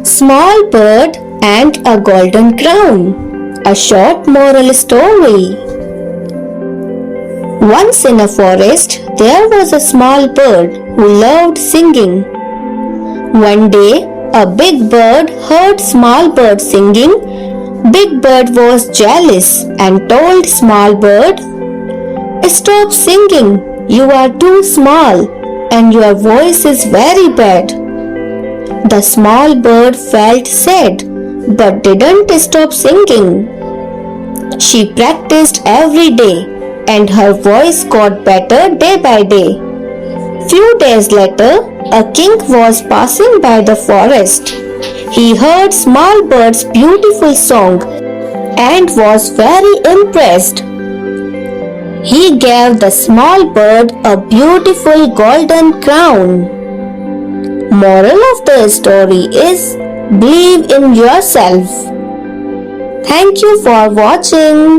Small Bird and a Golden Crown. A short moral story. Once in a forest, there was a small bird who loved singing. One day, a big bird heard Small Bird singing. Big Bird was jealous and told Small Bird, "Stop singing, you are too small and your voice is very bad." The small bird felt sad but didn't stop singing. She practiced every day and her voice got better day by day. Few days later, a king was passing by the forest. He heard Small Bird's beautiful song and was very impressed. He gave the small bird a beautiful golden crown. Moral of the story is, believe in yourself. Thank you for watching.